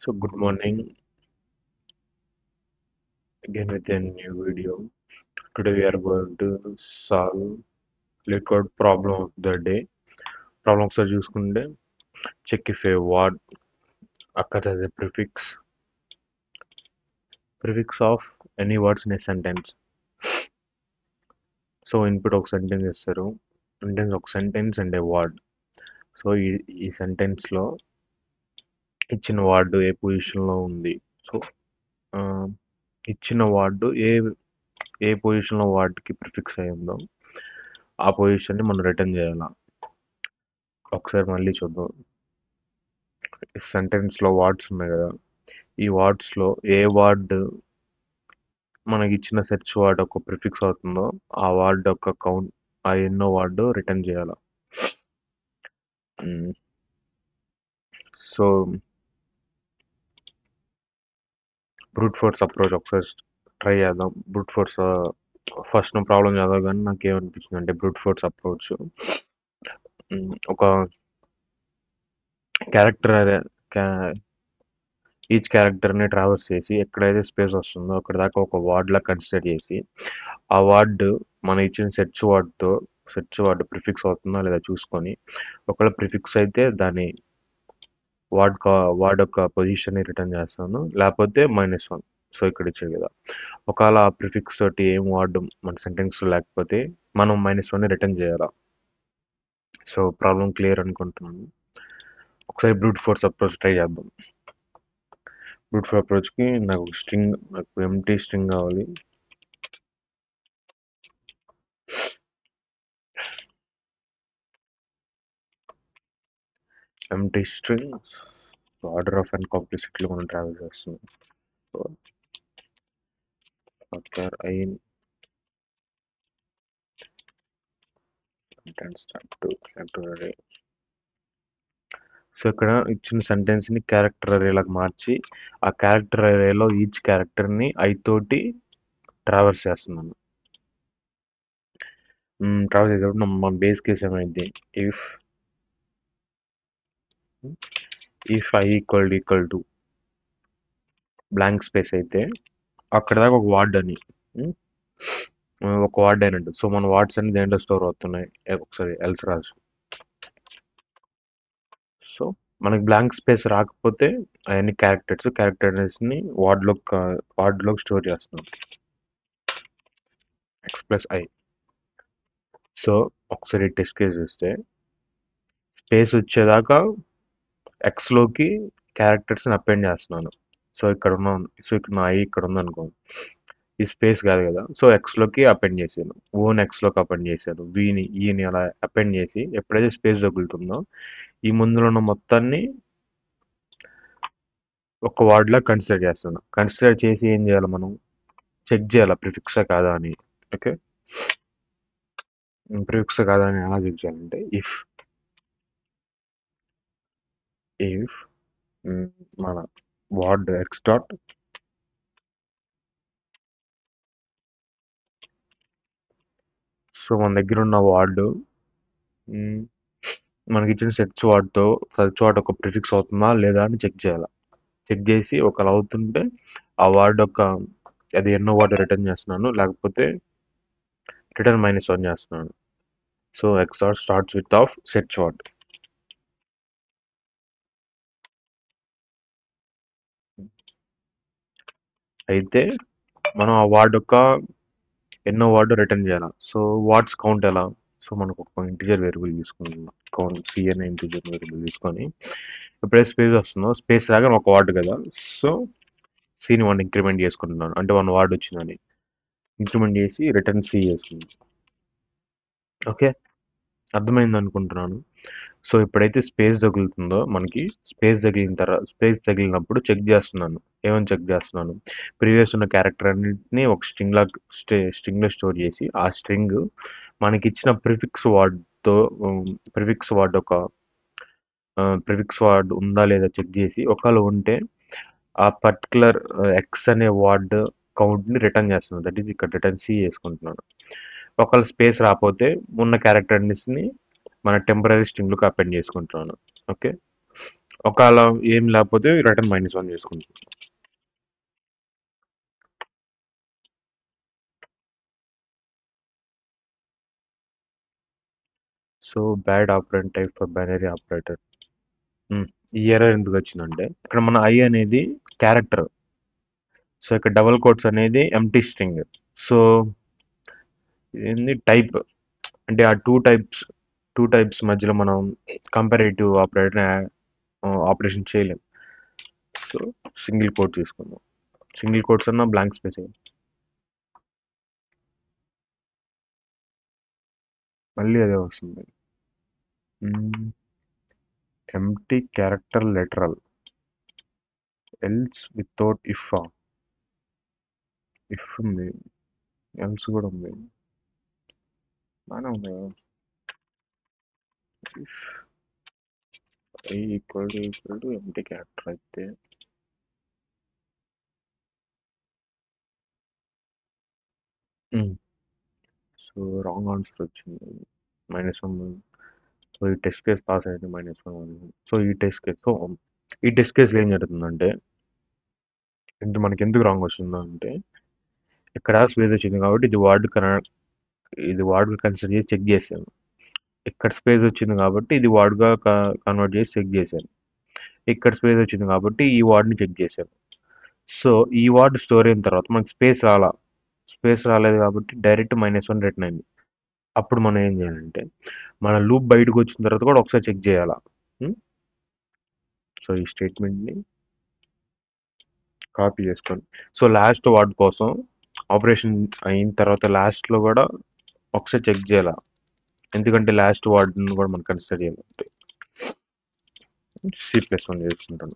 So good morning again with a new video. Today we are going to solve liquid problem of the day. Problem ఒకసారి చూసుకుంటే check if a word occurs as a prefix of any words in a sentence. So input ఒక sentence ఇస్తారు. ఒక sentence and A word. So ఈ సెంటెన్స్లో ఇచ్చిన word ఏ పొజిషన్లో ఉంది. So ఇచ్చిన వర్డ్ ఏ పొజిషన్లో వాటికి ప్రిఫిక్స్ అయ్యిందో ఆ పొజిషన్ని మనం రిటర్న్ చేయాలి. ఒకసారి మళ్ళీ చూద్దాం. సెంటెన్స్లో వర్డ్స్ ఉన్నాయి కదా, ఈ వర్డ్స్లో ఏ వర్డ్ మనకి ఇచ్చిన సెర్చ్ వర్డ్ ఒక ప్రిఫిక్స్ అవుతుందో ఆ వర్డ్ యొక్క కౌంట్, ఆ ఎన్నో వర్డ్ రిటర్న్ చేయాలి. సో బ్రూట్ ఫోర్స్ అప్రోచ్ ఒకసారి ట్రై చేద్దాం. బ్రూట్ ఫోర్స్ ఫస్ట్ ప్రాబ్లం చదవగానే నాకు ఏమనిపించింది అంటే బ్రూట్ ఫోర్స్ అప్రోచ్ ఒక క్యారెక్టర్ ఈచ్ క్యారెక్టర్ని ట్రావర్స్ చేసి ఎక్కడైతే స్పేస్ వస్తుందో అక్కడ దాకా ఒక వర్డ్లా కన్సిడర్ చేసి ఆ వర్డ్ మన ఇచ్చిన సెర్చ్ వర్డ్ ప్రిఫిక్స్ అవుతుందా లేదా చూసుకొని, ఒకవేళ ప్రిఫిక్స్ అయితే దాని వర్డ్ యొక్క పొజిషన్ని రిటర్న్ చేస్తాను, లేకపోతే -1. సో ఇక్కడ ఇచ్చారు కదా, ఒకవేళ ఆ ప్రిఫిక్స్ తోటి ఏం వర్డ్ మన సెంటెన్స్ లేకపోతే మనం -1 రిటర్న్ చేయాలా. సో ప్రాబ్లం క్లియర్ అనుకుంటున్నాను. ఒకసారి బ్రూట్ ఫోర్స్ అప్రోచ్ ట్రై చేద్దాం. బ్రూట్ ఫోర్స్ అప్రోచ్కి నాకు ఎంప్టీ స్ట్రింగ్ కావాలి. Empty strings order of and కాంప్లెక్సిటీలో మనం ట్రావెల్ చేస్తున్నాం. So after in contents to character array. So ఇక్కడ ఇచ్చిన సెంటెన్స్ని క్యారెక్టర్ అరేలాగా మార్చి ఆ క్యారెక్టర్ అరేలో ఈచ్ క్యారెక్టర్ని ఐ తోటి ట్రావర్స్ చేస్తున్నాను. ట్రావర్స్ చేసేటప్పుడు మన బేస్ కేస్ ఏమైంది, if I equal to blank space అయితే అక్కడ దాకా ఒక వర్డ్ అయినట్టు. సో మన వర్డ్స్ అన్ని దేంట్లో స్టోర్ అవుతున్నాయి, ఒకసారి ఎల్స్ రాసు. సో మనకి బ్లాంక్ స్పేస్ రాకపోతే అవన్నీ క్యారెక్టర్స్ని వార్డ్లోకి స్టోర్ చేస్తున్నాం, x+i. సో ఒకసారి టెస్ట్ కేస్ చూస్తే స్పేస్ వచ్చేదాకా ఎక్స్లోకి క్యారెక్టర్స్ని అపెండ్ చేస్తున్నాను. సో ఇక్కడ నా ఐ ఇక్కడ ఉందనుకోండి, ఈ స్పేస్ కాదు కదా, సో ఎక్స్లోకి అపెండ్ చేశాను, ఎక్స్లోకి అపెండ్ చేశాను, ఈని అలా అపెండ్ చేసి ఎప్పుడైతే స్పేస్ తగులుతుందో ఈ ముందులో ఉన్న మొత్తాన్ని ఒక వర్డ్లా కన్సిడర్ చేస్తున్నాను. కన్సిడర్ చేసి ఏం చేయాలి, మనం చెక్ చేయాలి ప్రిఫిక్సా కాదా అని. ఓకే, ప్రిఫిక్స్ కాదా అని ఎలా చెక్ చేయాలంటే ఇఫ్ మన వర్డ్ ఎక్స్ డాట్ సో మన దగ్గర ఉన్న వర్డ్ మనకి ఇచ్చిన సెర్చ్ వర్డ్ ఒక ప్రిఫిక్స్ అవుతుందా లేదా అని చెక్ చేయాలి. చెక్ చేసి ఒకవేళ అవుతుంటే ఆ వర్డ్ యొక్క అది ఎన్నో వర్డ్ రిటర్న్ చేస్తున్నాను, లేకపోతే రిటర్న్ -1 చేస్తున్నాను. So X dot starts with of search word. అయితే మనం ఆ వర్డ్ యొక్క ఎన్నో వర్డ్ రిటర్న్ చేయాలి. సో వర్డ్స్ కౌంట్ ఎలా, సో మనకు ఒక ఇంటిజర్ వేరియబుల్ తీసుకుంటున్నాం, కౌంట్ సి అనే ఇంటిజర్ వేరియబుల్ తీసుకొని ఎప్పుడైతే స్పేస్ వస్తుందో స్పేస్ రాగా ఒక వర్డ్ కదా, సో సిని 1 ఇంక్రిమెంట్ చేసుకుంటున్నాను, అంటే 1 వర్డ్ వచ్చిందని ఇంక్రిమెంట్ చేసి రిటర్న్ సి చేసుకుంటాను. ఓకే, అర్థమైంది అనుకుంటున్నాను. సో ఎప్పుడైతే స్పేస్ తగులుతుందో మనకి స్పేస్ తగిలినప్పుడు చెక్ చేస్తున్నాను. ఏమని చెక్ చేస్తున్నాను, ప్రీవియస్ ఉన్న క్యారెక్టర్ అన్నింటినీ ఒక స్ట్రింగ్లో స్టోర్ చేసి ఆ స్ట్రింగ్ మనకి ఇచ్చిన ప్రిఫిక్స్ వర్డ్ ఉందా లేదా చెక్ చేసి ఒకవేళ ఉంటే ఆ పర్టికులర్ ఎక్స్ అనే వర్డ్ కౌంట్ని రిటర్న్ చేస్తున్నాను. దట్ ఈస్ ఇక్కడ రిటర్న్ సి చేసుకుంటున్నాను. ఒకవేళ స్పేస్ రాకపోతే ఉన్న క్యారెక్టర్స్ని మన టెంపరీ స్ట్రింగ్లోకి అపెండ్ చేసుకుంటున్నాను. ఓకే, ఒకవేళ ఏం లేకపోతే రిటర్న్ -1 చేసుకుంటాం. So bad operant type for binary operator. ఈ ఎర్రర్ ఎందుకు వచ్చిందంటే ఇక్కడ మన ఐ అనేది క్యారెక్టర్. సో ఇక్కడ డబుల్ కోట్స్ అనేది ఎంటీ స్ట్రింగ్. సో ఏంది టైప్ అంటే ఆ టూ టైప్స్ మధ్యలో మనం కంపారేటివ్ ఆపరేషన్ చేయలేం. సో సింగిల్ కోట్ తీసుకుందాం. సింగిల్ కోట్స్ అన్న బ్లాంక్ స్పేస్ మళ్ళీ అదే వస్తుంది. Empty character lateral else without if ఉంది, ఎల్స్ కూడా ఉంది, బాగానే ఉంది కదా. If I equal to empty character అయితే సో రాంగ్ ఆన్సర్ వచ్చింది -1. సో ఈ టెస్ట్ కేస్ పాస్ అయింది -1. సో ఈ టెస్ట్ కేసులో ఏం జరుగుతుందంటే మనకి ఎందుకు రాంగ్ వస్తుందంటే ఇక్కడ స్పేస్ వచ్చింది కాబట్టి ఇది వార్డ్ కన్సిడర్ చేసి చెక్ చేశాను. ఇక్కడ స్పేస్ వచ్చింది కాబట్టి ఇది వార్డ్గా కన్వర్ట్ చేసి చెక్ చేశాను. ఇక్కడ స్పేస్ వచ్చింది కాబట్టి ఈ వార్డ్ని చెక్ చేశాను. సో ఈ వార్డ్ స్టోర్ అయిన తర్వాత మనకి స్పేస్ రాలేదు కాబట్టి డైరెక్ట్ -1 రిటర్న్ అయింది. అప్పుడు మనం ఏం చేయాలంటే మన లూప్ బయటకు వచ్చిన తర్వాత కూడా ఒకసారి చెక్ చేయాలా. సో ఈ స్టేట్మెంట్ని కాపీ చేసుకోండి. సో లాస్ట్ వార్డ్ కోసం ఆపరేషన్ అయిన తర్వాత లాస్ట్లో కూడా ఒకసారి చెక్ చేయాలి, ఎందుకంటే లాస్ట్ వార్డ్ని కూడా మనం కన్సిడర్ చేయాలి. C+1 చేసుకుంటాను.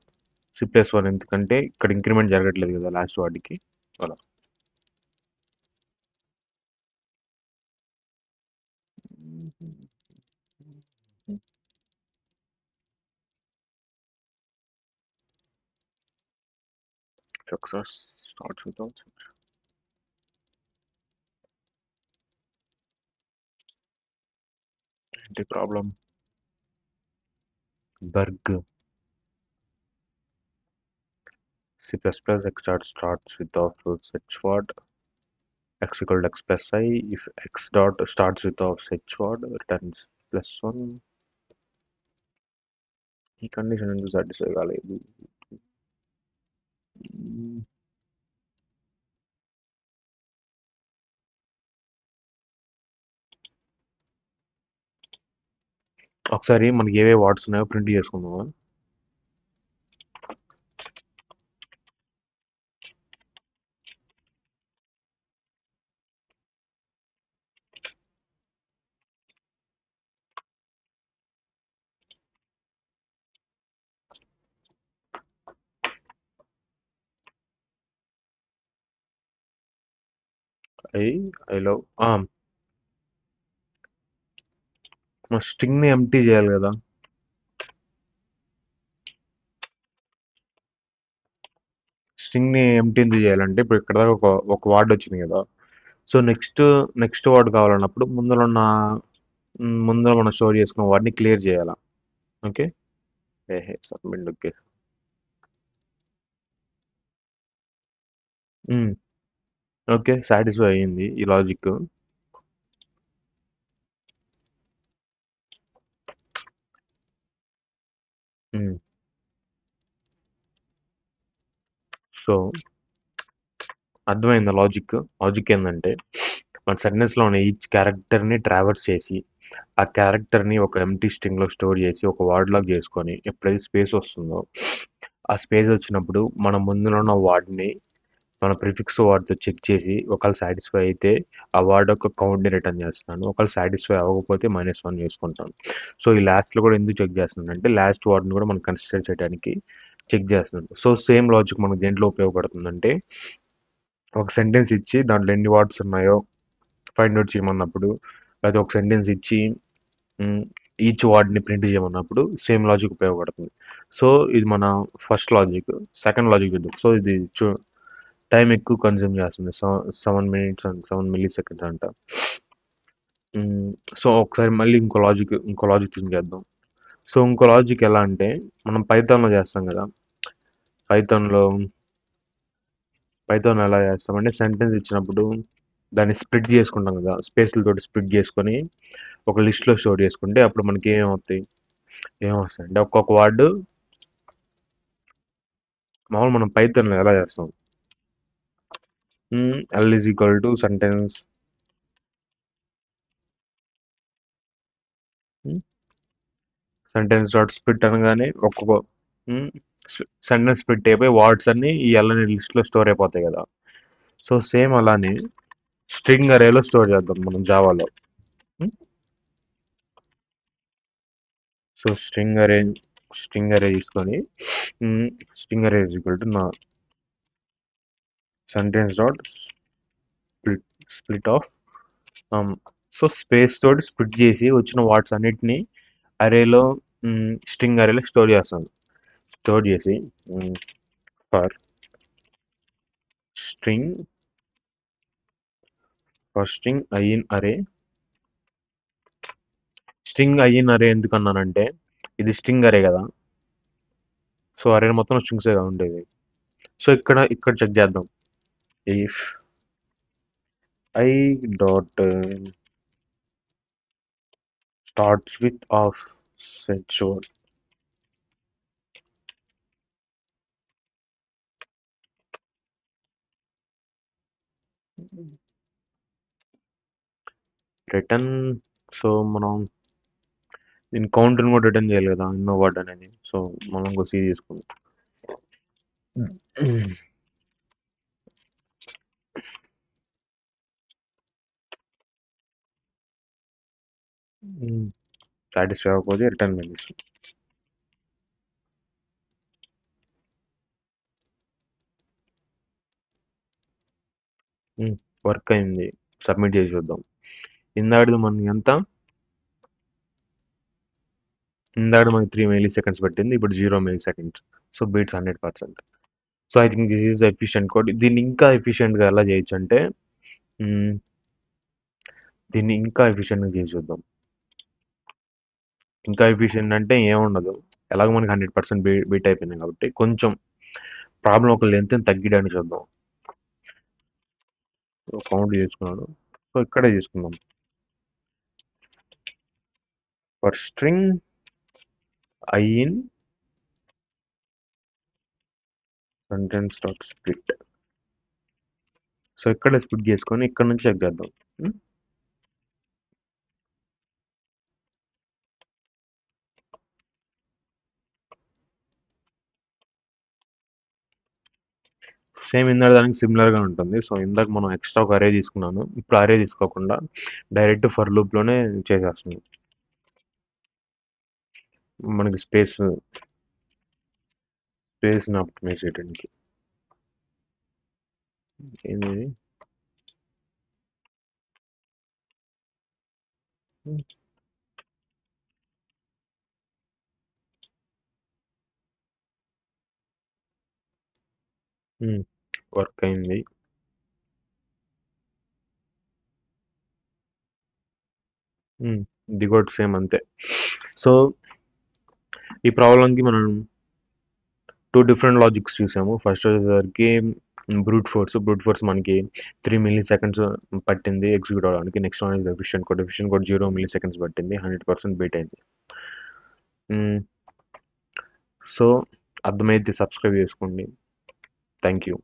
C+1 ఎందుకంటే ఇక్కడ ఇంక్రిమెంట్ జరగట్లేదు కదా లాస్ట్ వార్డ్కి అలా. Success starts without the problem. Berg. C++ X starts with of such word x equal to x plus I. If x dot starts with of such word returns +1. ఈ condition ఎందుకు satisfy కాలేదు? ఒకసారి మనకి ఏవే words ఉన్నాయో print చేసుకుందామా? I love మన స్ట్రింగ్ని empty చేయాలి కదా. స్ట్రింగ్ని ఎంప్టీ ఎందుకు చేయాలంటే ఇప్పుడు ఇక్కడ దాకా ఒక వర్డ్ వచ్చింది కదా. సో నెక్స్ట్ వర్డ్ కావాలన్నప్పుడు ముందర మనం స్టోర్ చేసుకున్న వాటిని క్లియర్ చేయాలా. Okay submit. Okay okay satisfy అయ్యింది ఈ లాజిక్. సో అర్థమైంది లాజిక్ ఏంటంటే మన సెంటెన్స్లో ఉన్న ఈచ్ క్యారెక్టర్ని ట్రావర్స్ చేసి ఆ క్యారెక్టర్ని ఒక ఎంటీ స్ట్రింగ్లో స్టోర్ చేసి ఒక వర్డ్ లాగా చేసుకొని ఎప్పుడైతే స్పేస్ వస్తుందో ఆ స్పేస్ వచ్చినప్పుడు మన ముందులో ఉన్న వర్డ్ని మన ప్రిఫిక్స్ వర్డ్తో చెక్ చేసి ఒకవేళ సాటిస్ఫై అయితే ఆ వర్డ్ యొక్క కౌంట్ని రిటర్న్ చేస్తున్నాను. ఒకవేళ సాటిస్ఫై అవ్వకపోతే -1 చేసుకుంటాను. సో ఈ లాస్ట్లో కూడా ఎందుకు చెక్ చేస్తున్నాను అంటే లాస్ట్ వర్డ్ని కూడా మనం కన్సిడర్ చేయడానికి చెక్ చేస్తున్నాను. సో సేమ్ లాజిక్ మనకు దేంట్లో ఉపయోగపడుతుందంటే ఒక సెంటెన్స్ ఇచ్చి దాంట్లో ఎన్ని వర్డ్స్ ఉన్నాయో ఫైండ్ అవుట్ చేయమన్నప్పుడు, లేదా ఒక సెంటెన్స్ ఇచ్చి ఈచ్ వర్డ్ని ప్రింట్ చేయమన్నప్పుడు సేమ్ లాజిక్ ఉపయోగపడుతుంది. సో ఇది మన ఫస్ట్ లాజిక్. సెకండ్ లాజిక్ చూద్దాం. సో ఇది టైం ఎక్కువ కన్జ్యూమ్ చేస్తుంది. 7 minutes అండ్ 7 milliseconds అంట. సో ఒకసారి మళ్ళీ ఇంకో లాజిక్ థింక్ చేద్దాం. సో ఇంకో లాజిక్ ఎలా అంటే మనం పైథాన్లో చేస్తాం కదా. పైథాన్లో పైథాన్ ఎలా చేస్తామంటే సెంటెన్స్ ఇచ్చినప్పుడు దాన్ని స్ప్లిట్ చేసుకుంటాం కదా, స్పేస్లతోటి స్ప్లిట్ చేసుకొని ఒక లిస్ట్లో స్టోర్ చేసుకుంటే అప్పుడు మనకి ఏమొస్తాయి అంటే ఒక్కొక్క వర్డ్ మామూలు మనం పైథాన్లో ఎలా చేస్తాం. L is equal to sentence sentence dot split అనగానే ఒక్కొక్క సెంటెన్స్ స్ప్లిట్ అయిపోయి వర్డ్స్ అన్ని ఈ ఎల్ అనే లిస్ట్లో స్టోర్ అయిపోతాయి కదా. సో సేమ్ అలానే స్ట్రింగ్ అరేలో స్టోర్ చేద్దాం మనం జావాలో. సో స్ట్రింగ్ అరే తీసుకొని స్ట్రింగ్ అరే ఈజ్ ఈక్వల్ టు నా sentence dot split of. So space తోటి స్ప్లిట్ చేసి వచ్చిన వర్డ్స్ అన్నిటిని అరేలో స్ట్రింగ్ అరేలో స్టోర్ చేస్తాను. స్టోర్ చేసి ఫర్ స్ట్రింగ్ స్ట్రింగ్ ఐన్ అరే. స్ట్రింగ్ ఐన్ అరే ఎందుకన్నానంటే ఇది స్ట్రింగ్ అరే కదా. సో అరే మొత్తం స్ట్రింగ్సే కదా ఉండేది. సో ఇక్కడ చెక్ చేద్దాం. If I dot starts with of set show return. So మనం దీని కౌంటర్ని కూడా రిటర్న్ చేయాలి కదా ఎన్నో వర్డ్ అనేది. సో మనం ఇంకో సి తీసుకుందాం. సాటిస్ఫై అవ్వకపోతే రిటర్న్ మెయిల్స్. వర్క్ అయింది, సబ్మిట్ చేసి చూద్దాం. ఇందాడిది మనకి ఎంత, ఇందాక మనకి 3 మిల్లీ సెకండ్స్ పట్టింది, ఇప్పుడు 0 milli seconds. So beats 100%. So I think this is efficient code. దీన్ని ఇంకా ఎఫిషియెంట్గా ఎలా చేయొచ్చు అంటే దీన్ని ఇంకా ఎఫిషియెంట్గా చేసి చూద్దాం. ఇంకా ఎఫిషియెంట్ అంటే ఏముండదు, ఎలాగో మనకి 100% బీట్ అయిపోయింది కాబట్టి కొంచెం ప్రాబ్లం ఒక లెంత్ తగ్గించడానికి చూద్దాం. కౌంట్ చేసుకున్నాడు. సో ఇక్కడే చేసుకుందాం. For string I in sentence dot split. So ఇక్కడ స్ప్లిట్ చేసుకొని ఇక్కడ నుంచి చెక్ చేద్దాం. సేమ్ ఇందాక దానికి సిమిలర్గా ఉంటుంది. సో ఇందాక మనం ఎక్స్ట్రా ఒక అరే తీసుకున్నాను, ఇప్పుడు అరే తీసుకోకుండా డైరెక్ట్ ఫర్ లూప్లోనే చేసేస్తున్నాం. మనకి స్పేస్ని ఆప్టిమైజ్ చేయడానికి ఏంది వర్క్ అయింది. ఇది కూడా సేమ్ అంతే. సో ఈ ప్రాబ్లంకి మనం 2 డిఫరెంట్ లాజిక్స్ చూసాము. ఫస్ట్ వచ్చేసరికి బ్రూట్ ఫోర్స్ మనకి 3 మిల్లీ సెకండ్స్ పట్టింది ఎగ్జిక్యూట్ అవడానికి. Next one is efficient code 0 milli seconds పట్టింది, 100% బీట్ అయింది. సో అర్థమైతే సబ్స్క్రైబ్ చేసుకోండి. Thank you.